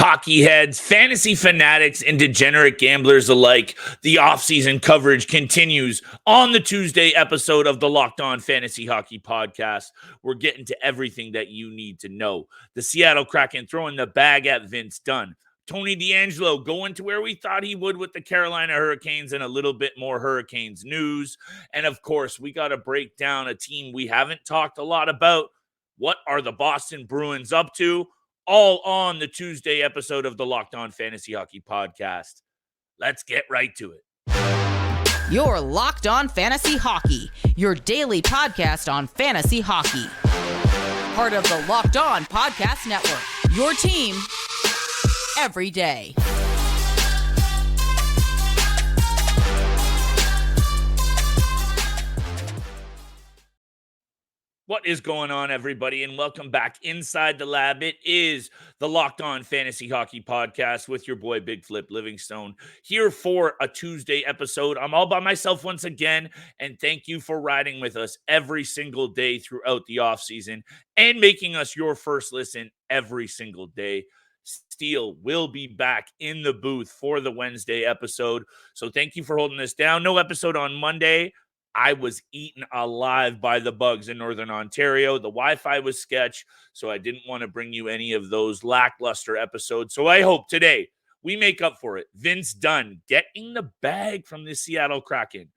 Hockey heads, fantasy fanatics, and degenerate gamblers alike, the offseason coverage continues on the Tuesday episode of the Locked On Fantasy Hockey Podcast. We're getting to everything that you need to know. The Seattle Kraken throwing the bag at Vince Dunn. Tony DeAngelo going to where we thought he would with the Carolina Hurricanes and a little bit more Hurricanes news. And of course, we got to break down a team we haven't talked a lot about. What are the Boston Bruins up to? All on the Tuesday episode of the Locked On Fantasy Hockey Podcast. Let's get right to it. You're Locked On Fantasy Hockey, your daily podcast on fantasy hockey. Part of the Locked On Podcast Network, your team every day. What is going on, everybody, and welcome back inside the lab. It is the Locked On Fantasy Hockey Podcast with your boy Big Flip Livingstone here for a Tuesday episode. I'm all by myself once again, and thank you for riding with us every single day throughout the offseason and making us your first listen every single day. Steele will be back in the booth for the Wednesday episode, so thank you for holding this down. No episode on Monday. I was eaten alive by the bugs in Northern Ontario. The Wi-Fi was sketch, so I didn't want to bring you any of those lackluster episodes. So I hope today we make up for it. Vince Dunn getting the bag from the Seattle Kraken.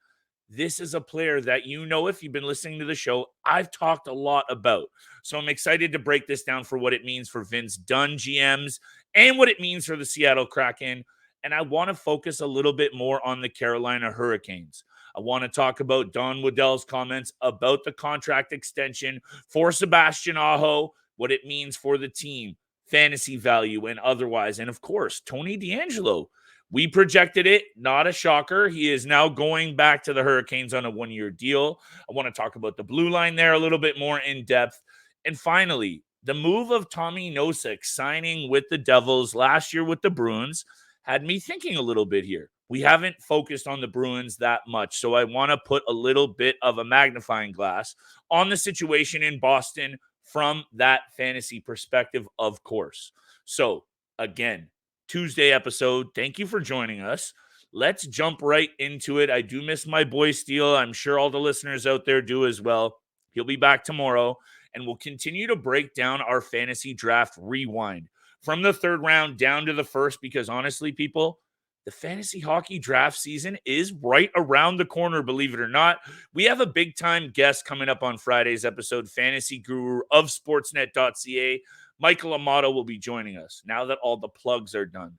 This is a player that, you know, if you've been listening to the show, I've talked a lot about. So I'm excited to break this down for what it means for Vince Dunn GMs and what it means for the Seattle Kraken. And I want to focus a little bit more on the Carolina Hurricanes. I want to talk about Don Waddell's comments about the contract extension for Sebastien Aho, what it means for the team, fantasy value, and otherwise. And of course, Tony DeAngelo. We projected it, not a shocker. He is now going back to the Hurricanes on a one-year deal. I want to talk about the blue line there a little bit more in depth. And finally, the move of Tommy Nosek signing with the Devils last year with the Bruins had me thinking a little bit here. We haven't focused on the Bruins that much, so I want to put a little bit of a magnifying glass on the situation in Boston from that fantasy perspective, of course. So, again, Tuesday episode. Thank you for joining us. Let's jump right into it. I do miss my boy Steele. I'm sure all the listeners out there do as well. He'll be back tomorrow, and we'll continue to break down our fantasy draft rewind from the third round down to the first, because honestly, people, the fantasy hockey draft season is right around the corner, believe it or not. We have a big-time guest coming up on Friday's episode, fantasy guru of sportsnet.ca. Michael Amato will be joining us now that all the plugs are done.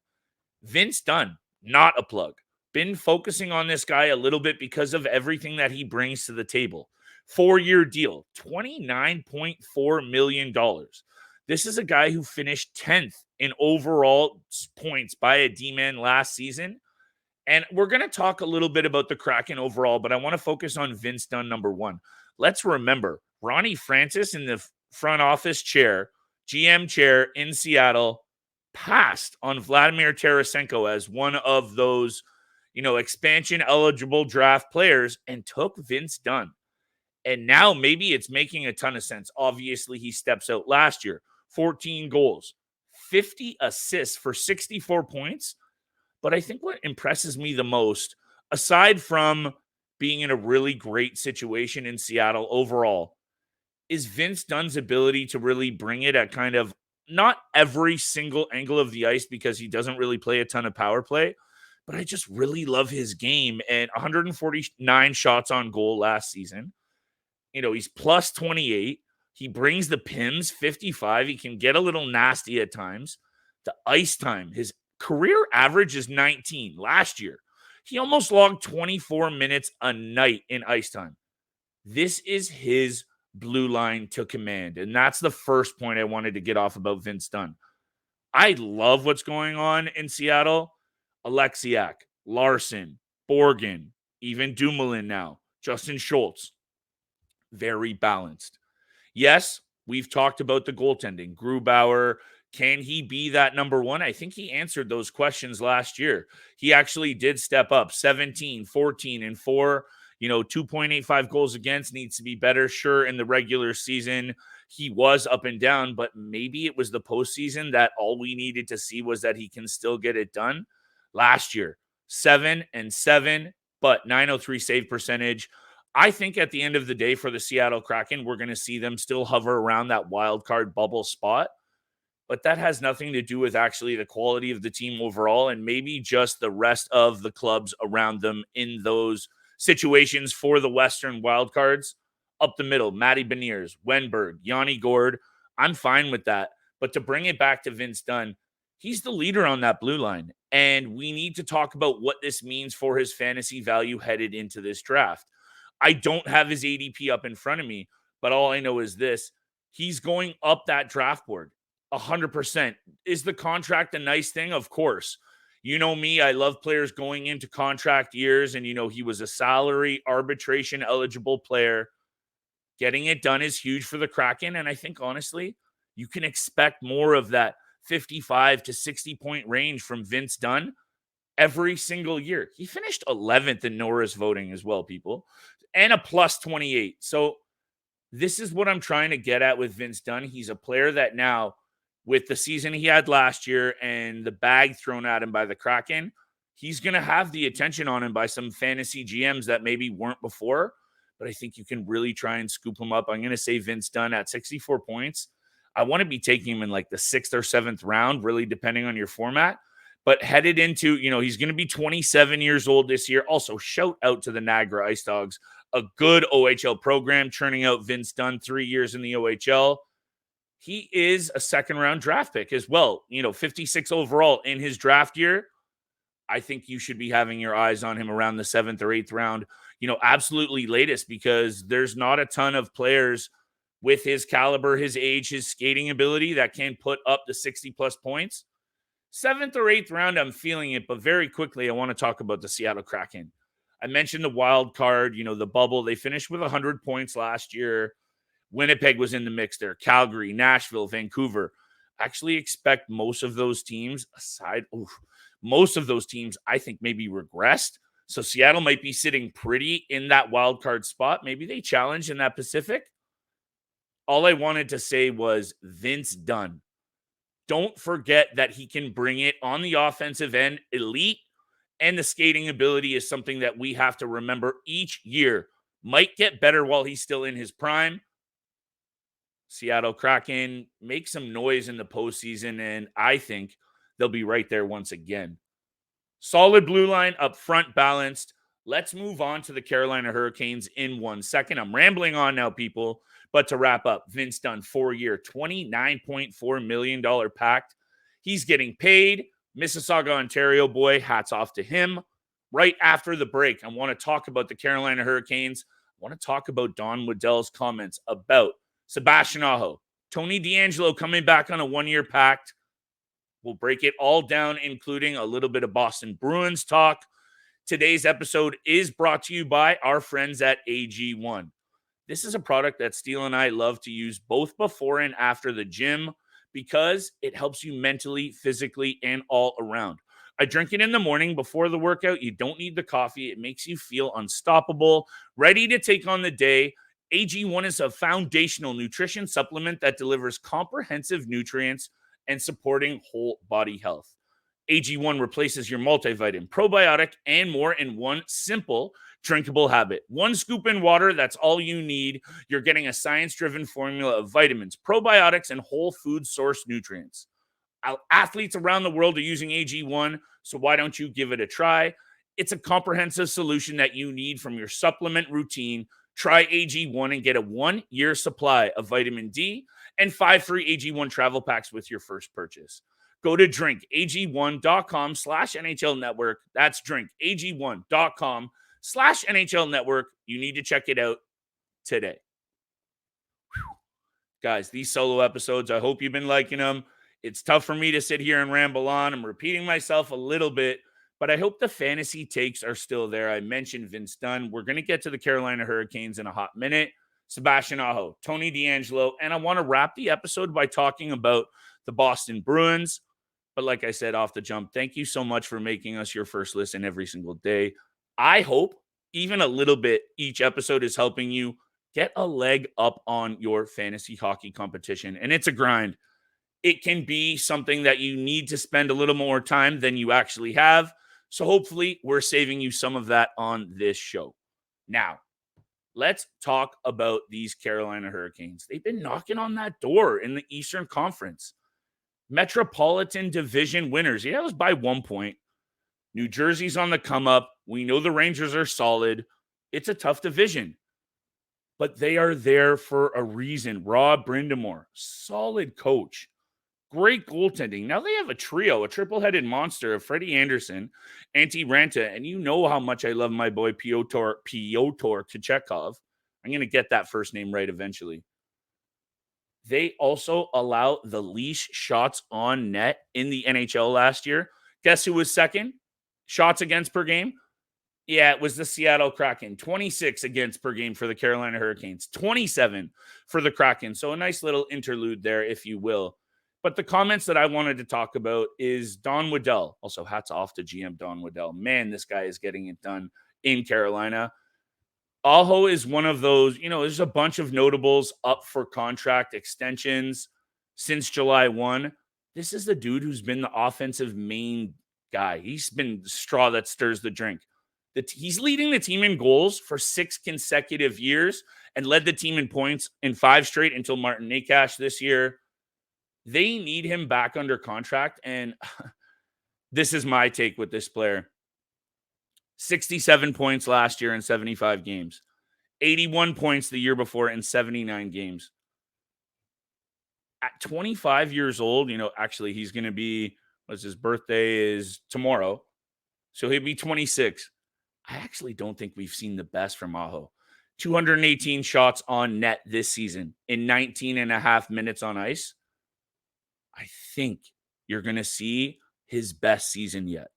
Vince Dunn, not a plug. Been focusing on this guy a little bit because of everything that he brings to the table. 4-year deal, $29.4 million. This is a guy who finished 10th in overall points by a D-man last season. And we're going to talk a little bit about the Kraken overall, but I want to focus on Vince Dunn, number one. Let's remember, Ronnie Francis in the front office chair, GM chair in Seattle, passed on Vladimir Tarasenko as one of those, expansion-eligible draft players and took Vince Dunn. And now maybe it's making a ton of sense. Obviously, he steps out last year. 14 goals, 50 assists for 64 points. But I think what impresses me the most, aside from being in a really great situation in Seattle overall, is Vince Dunn's ability to really bring it at kind of not every single angle of the ice, because he doesn't really play a ton of power play, but I just really love his game. And 149 shots on goal last season. He's plus 28. He brings the PIMS, 55. He can get a little nasty at times. The ice time, his career average is 19. Last year, he almost logged 24 minutes a night in ice time. This is his blue line to command, and that's the first point I wanted to get off about Vince Dunn. I love what's going on in Seattle. Alexiak, Larson, Borgen, even Dumoulin now, Justin Schultz. Very balanced. Yes, we've talked about the goaltending. Grubauer, can he be that number one? I think he answered those questions last year. He actually did step up 17, 14, and 4. 2.85 goals against, needs to be better. Sure, in the regular season, he was up and down, but maybe it was the postseason that all we needed to see was that he can still get it done. Last year, 7-7, but 903 save percentage. I think at the end of the day for the Seattle Kraken, we're going to see them still hover around that wild card bubble spot. But that has nothing to do with actually the quality of the team overall and maybe just the rest of the clubs around them in those situations for the Western wildcards. Up the middle, Matty Beniers, Wenberg, Yanni Gord. I'm fine with that. But to bring it back to Vince Dunn, he's the leader on that blue line. And we need to talk about what this means for his fantasy value headed into this draft. I don't have his ADP up in front of me, but all I know is this. He's going up that draft board 100%. Is the contract a nice thing? Of course. You know me, I love players going into contract years, and he was a salary arbitration eligible player. Getting it done is huge for the Kraken, and I think honestly, you can expect more of that 55 to 60 point range from Vince Dunn every single year. He finished 11th in Norris voting as well, people, and a plus 28. So this is what I'm trying to get at with Vince Dunn. He's a player that now, with the season he had last year and the bag thrown at him by the Kraken, he's going to have the attention on him by some fantasy GMs that maybe weren't before. But I think you can really try and scoop him up. I'm going to say Vince Dunn at 64 points. I want to be taking him in like the 6th or 7th round, really depending on your format. But headed into, he's going to be 27 years old this year. Also, shout out to the Niagara Ice Dogs, a good OHL program, churning out Vince Dunn, 3 years in the OHL. He is a second-round draft pick as well. 56 overall in his draft year. I think you should be having your eyes on him around the 7th or 8th round, absolutely latest, because there's not a ton of players with his caliber, his age, his skating ability that can put up the 60-plus points. 7th or 8th round, I'm feeling it, but very quickly, I want to talk about the Seattle Kraken. I mentioned the wild card, the bubble. They finished with 100 points last year. Winnipeg was in the mix there. Calgary, Nashville, Vancouver. I actually expect most of those teams I think maybe regressed. So Seattle might be sitting pretty in that wild card spot. Maybe they challenge in that Pacific. All I wanted to say was Vince Dunn. Don't forget that he can bring it on the offensive end, elite, and the skating ability is something that we have to remember each year. Might get better while he's still in his prime. Seattle Kraken make some noise in the postseason, and I think they'll be right there once again. Solid blue line up front, balanced. Let's move on to the Carolina Hurricanes in 1 second. I'm rambling on now, people. But to wrap up, Vince Dunn, 4-year, $29.4 million pact. He's getting paid. Mississauga, Ontario boy, hats off to him. Right after the break, I want to talk about the Carolina Hurricanes. I want to talk about Don Waddell's comments about Sebastien Aho, Tony DeAngelo coming back on a 1-year pact. We'll break it all down, including a little bit of Boston Bruins talk. Today's episode is brought to you by our friends at AG1. This is a product that Steele and I love to use both before and after the gym because it helps you mentally, physically, and all around. I drink it in the morning before the workout. You don't need the coffee. It makes you feel unstoppable, ready to take on the day. AG1 is a foundational nutrition supplement that delivers comprehensive nutrients and supporting whole body health. AG1 replaces your multivitamin, probiotic, and more in one simple drinkable habit. 1 scoop in water, that's all you need. You're getting a science-driven formula of vitamins, probiotics, and whole food source nutrients. Athletes around the world are using AG1, so why don't you give it a try? It's a comprehensive solution that you need from your supplement routine. Try AG1 and get a 1-year supply of vitamin D and 5 free AG1 travel packs with your first purchase. Go to drinkag1.com/NHL Network. That's drinkag1.com/NHL Network. You need to check it out today. Whew. Guys, these solo episodes, I hope you've been liking them. It's tough for me to sit here and ramble on. I'm repeating myself a little bit, but I hope the fantasy takes are still there. I mentioned Vince Dunn. We're going to get to the Carolina Hurricanes in a hot minute. Sebastien Aho, Tony DeAngelo, and I want to wrap the episode by talking about the Boston Bruins. But like I said off the jump, thank you so much for making us your first listen every single day. I hope even a little bit each episode is helping you get a leg up on your fantasy hockey competition. And it's a grind. It can be something that you need to spend a little more time than you actually have. So hopefully we're saving you some of that on this show. Now, let's talk about these Carolina Hurricanes. They've been knocking on that door in the Eastern Conference. Metropolitan Division winners. Yeah, it was by 1 point. New Jersey's on the come up. We know the Rangers are solid. It's a tough division, but they are there for a reason. Rob Brindamore, solid coach, great goaltending. Now they have a trio, a triple-headed monster of Freddie Anderson, Antti Ranta, and you know how much I love my boy Piotr Kochetkov. I'm going to get that first name right eventually. They also allow the least shots on net in the NHL last year. Guess who was second? Shots against per game? Yeah, it was the Seattle Kraken. 26 against per game for the Carolina Hurricanes. 27 for the Kraken. So a nice little interlude there, if you will. But the comments that I wanted to talk about is Don Waddell. Also, hats off to GM Don Waddell. Man, this guy is getting it done in Carolina. Aho is one of those, there's a bunch of notables up for contract extensions since July 1. This is the dude who's been the offensive main guy. He's been the straw that stirs the drink. He's leading the team in goals for 6 consecutive years and led the team in points in 5 straight until Martin Necas this year. They need him back under contract, and this is my take with this player. 67 points last year in 75 games. 81 points the year before in 79 games. At 25 years old, actually he's going to be, his birthday is tomorrow. So he'll be 26. I actually don't think we've seen the best from Aho. 218 shots on net this season in 19 and a half minutes on ice. I think you're going to see his best season yet.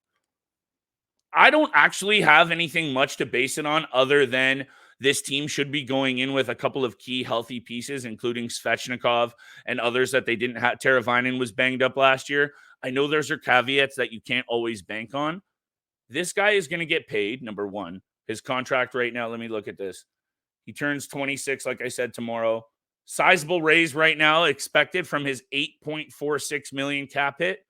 I don't actually have anything much to base it on other than this team should be going in with a couple of key healthy pieces, including Svechnikov and others that they didn't have. Teravainen was banged up last year. I know those are caveats that you can't always bank on. This guy is going to get paid, number one. His contract right now, let me look at this. He turns 26, like I said, tomorrow. Sizable raise right now expected from his $8.46 million cap hit.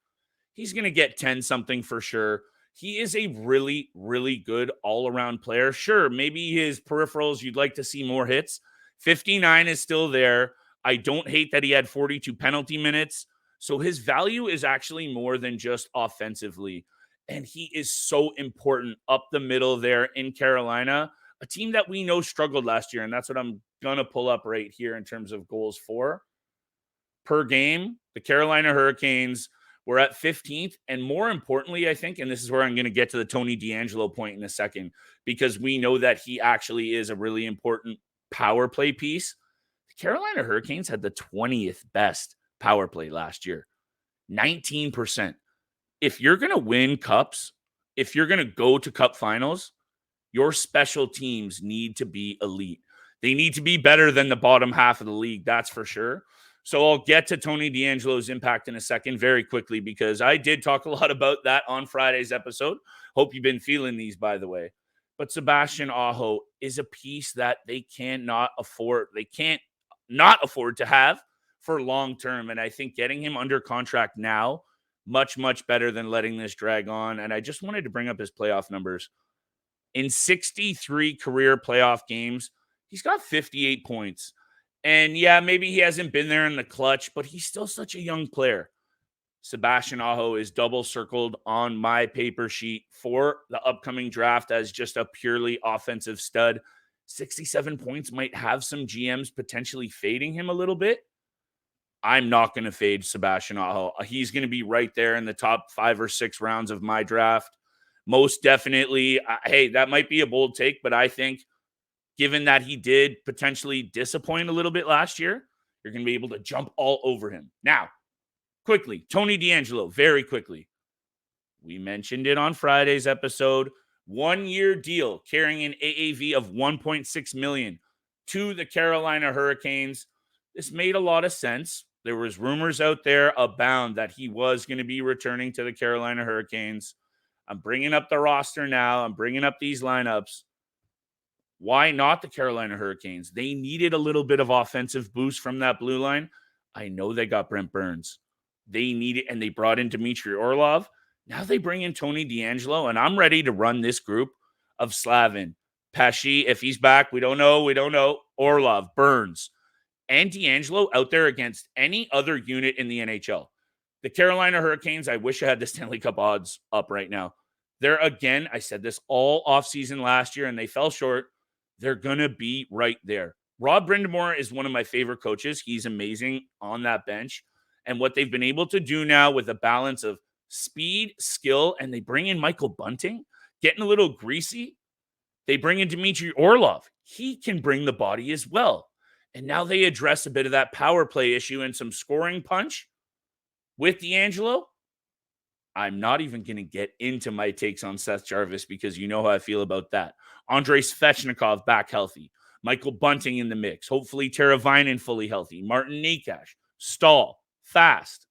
He's going to get 10-something for sure. He is a really, really good all-around player. Sure, maybe his peripherals, you'd like to see more hits. 59 is still there. I don't hate that he had 42 penalty minutes. So his value is actually more than just offensively. And he is so important up the middle there in Carolina, a team that we know struggled last year. And that's what I'm going to pull up right here in terms of goals for. Per game, the Carolina Hurricanes were at 15th. And more importantly, I think, and this is where I'm going to get to the Tony DeAngelo point in a second, because we know that he actually is a really important power play piece. The Carolina Hurricanes had the 20th best power play last year, 19%. If you're going to win cups, if you're going to go to cup finals, your special teams need to be elite. They need to be better than the bottom half of the league, that's for sure. So I'll get to Tony DeAngelo's impact in a second very quickly, because I did talk a lot about that on Friday's episode. Hope you've been feeling these, by the way. But Sebastien Aho is a piece that they cannot afford. They can't not afford to have for long term. And I think getting him under contract now, much, much better than letting this drag on. And I just wanted to bring up his playoff numbers. In 63 career playoff games, he's got 58 points. And yeah, maybe he hasn't been there in the clutch, but he's still such a young player. Sebastien Aho is double circled on my paper sheet for the upcoming draft as just a purely offensive stud. 67 points might have some GMs potentially fading him a little bit. I'm not going to fade Sebastien Aho. He's going to be right there in the top 5 or 6 rounds of my draft. Most definitely. Hey, that might be a bold take, but I think given that he did potentially disappoint a little bit last year, you're going to be able to jump all over him. Now, quickly, Tony DeAngelo, very quickly. We mentioned it on Friday's episode. 1-year deal carrying an AAV of $1.6 million to the Carolina Hurricanes. This made a lot of sense. There was rumors out there abound that he was going to be returning to the Carolina Hurricanes. I'm bringing up the roster now. I'm bringing up these lineups. Why not the Carolina Hurricanes? They needed a little bit of offensive boost from that blue line. I know they got Brent Burns. They need it, and they brought in Dmitry Orlov. Now they bring in Tony DeAngelo, and I'm ready to run this group of Slavin, Pesci. If he's back, we don't know. Orlov, Burns, and DeAngelo out there against any other unit in the NHL. The Carolina Hurricanes, I wish I had the Stanley Cup odds up right now. They're, again, I said this all offseason last year, and they fell short. They're going to be right there. Rob Brindamore is one of my favorite coaches. He's amazing on that bench. And what they've been able to do now with a balance of speed, skill, and they bring in Michael Bunting, getting a little greasy. They bring in Dmitry Orlov. He can bring the body as well. And now they address a bit of that power play issue and some scoring punch with DeAngelo. I'm not even going to get into my takes on Seth Jarvis because you know how I feel about that. Andrei Svechnikov back healthy. Michael Bunting in the mix. Hopefully Teravainen fully healthy. Martin Necas. Stahl. Fast.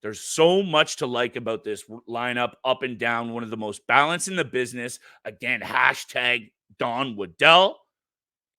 There's so much to like about this lineup up and down. One of the most balanced in the business. Again, hashtag Don Waddell.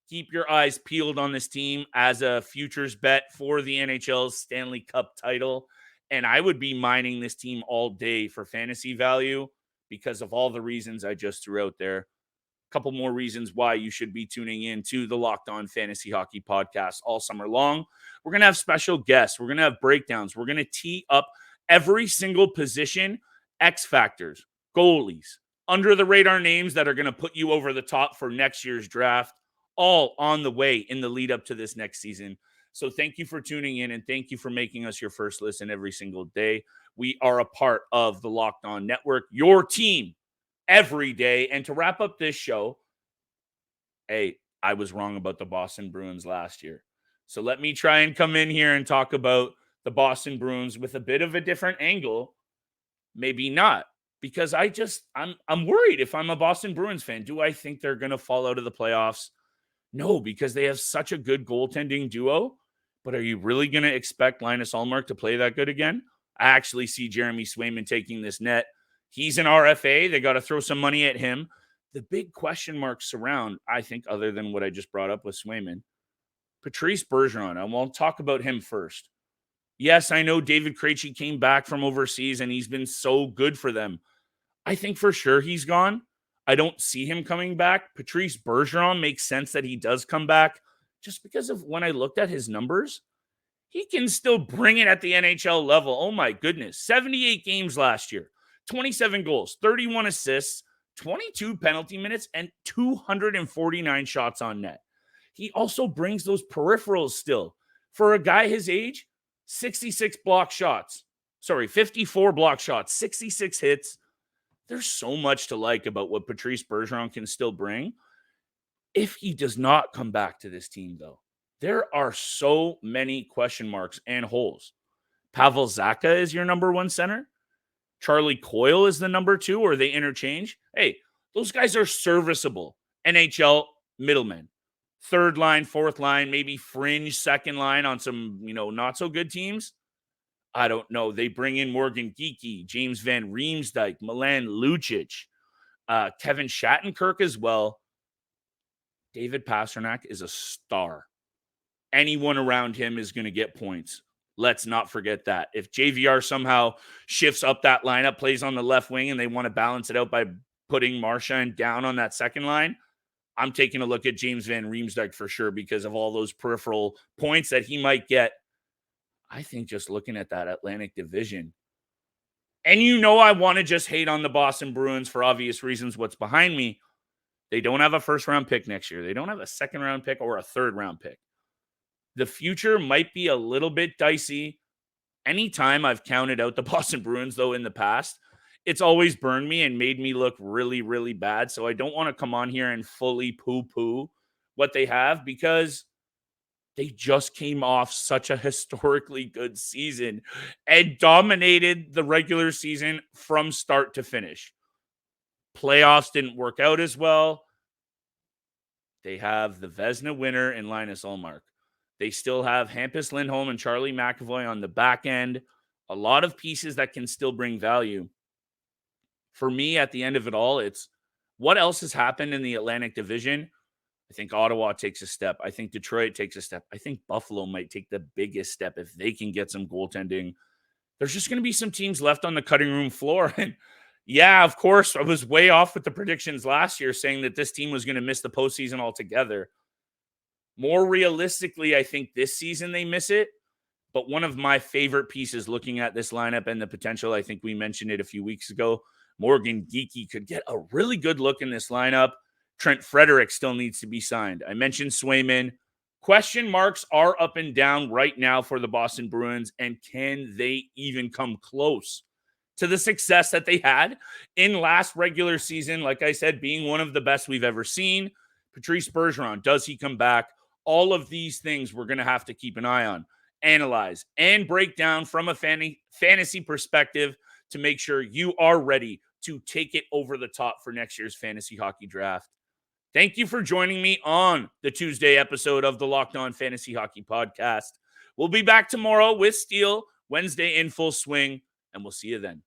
Keep your eyes peeled on this team as a futures bet for the NHL's Stanley Cup title. And I would be mining this team all day for fantasy value because of all the reasons I just threw out there. A couple more reasons why you should be tuning in to the Locked On Fantasy Hockey podcast all summer long. We're going to have special guests. We're going to have breakdowns. We're going to tee up every single position, X factors, goalies, under the radar names that are going to put you over the top for next year's draft, all on the way in the lead up to this next season. So thank you for tuning in, and thank you for making us your first listen every single day. We are a part of the Locked On Network, your team every day. And to wrap up this show, hey, I was wrong about the Boston Bruins last year. So let me try and come in here and talk about the Boston Bruins with a bit of a different angle. Maybe not, because I'm worried if I'm a Boston Bruins fan. Do I think they're going to fall out of the playoffs? No, because they have such a good goaltending duo. But are you really going to expect Linus Ullmark to play that good again? I actually see Jeremy Swayman taking this net. He's an RFA. They got to throw some money at him. The big question marks surround, I think, other than what I just brought up with Swayman, Patrice Bergeron. I won't talk about him first. Yes, I know David Krejci came back from overseas, and he's been so good for them. I think for sure he's gone. I don't see him coming back. Patrice Bergeron makes sense that he does come back just because of when I looked at his numbers. He can still bring it at the NHL level. Oh my goodness. 78 games last year, 27 goals, 31 assists, 22 penalty minutes, and 249 shots on net. He also brings those peripherals still. For a guy his age, 64 block shots, 66 hits. There's so much to like about what Patrice Bergeron can still bring. If he does not come back to this team, though, there are so many question marks and holes. Pavel Zacha is your number one center. Charlie Coyle is the number two, or they interchange. Hey, those guys are serviceable NHL middlemen. Third line, fourth line, maybe fringe second line on some, not so good teams. I don't know. They bring in Morgan Geekie, James Van Riemsdyk, Milan Lucic, Kevin Shattenkirk as well. David Pastrnak is a star. Anyone around him is going to get points. Let's not forget that. If JVR somehow shifts up that lineup, plays on the left wing, and they want to balance it out by putting Marchand down on that second line, I'm taking a look at James Van Riemsdyk for sure because of all those peripheral points that he might get. I think just looking at that Atlantic Division, and I want to just hate on the Boston Bruins for obvious reasons. What's behind me? They don't have a first-round pick next year. They don't have a second-round pick or a third-round pick. The future might be a little bit dicey. Anytime I've counted out the Boston Bruins, though, in the past, it's always burned me and made me look really, really bad. So I don't want to come on here and fully poo-poo what they have because they just came off such a historically good season and dominated the regular season from start to finish. Playoffs didn't work out as well. They have the Vezina winner in Linus Ullmark. They still have Hampus Lindholm and Charlie McAvoy on the back end. A lot of pieces that can still bring value. For me, at the end of it all, it's what else has happened in the Atlantic Division I think Ottawa takes a step. I think Detroit takes a step. I think Buffalo might take the biggest step if they can get some goaltending. There's just going to be some teams left on the cutting room floor. And yeah, of course, I was way off with the predictions last year saying that this team was going to miss the postseason altogether. More realistically, I think this season they miss it. But one of my favorite pieces looking at this lineup and the potential, I think we mentioned it a few weeks ago, Morgan Geekie could get a really good look in this lineup. Trent Frederick still needs to be signed. I mentioned Swayman. Question marks are up and down right now for the Boston Bruins, and can they even come close to the success that they had in last regular season? Like I said, being one of the best we've ever seen. Patrice Bergeron, does he come back? All of these things we're going to have to keep an eye on, analyze, and break down from a fantasy perspective to make sure you are ready to take it over the top for next year's fantasy hockey draft. Thank you for joining me on the Tuesday episode of the Locked On Fantasy Hockey Podcast. We'll be back tomorrow with Steel, Wednesday in full swing, and we'll see you then.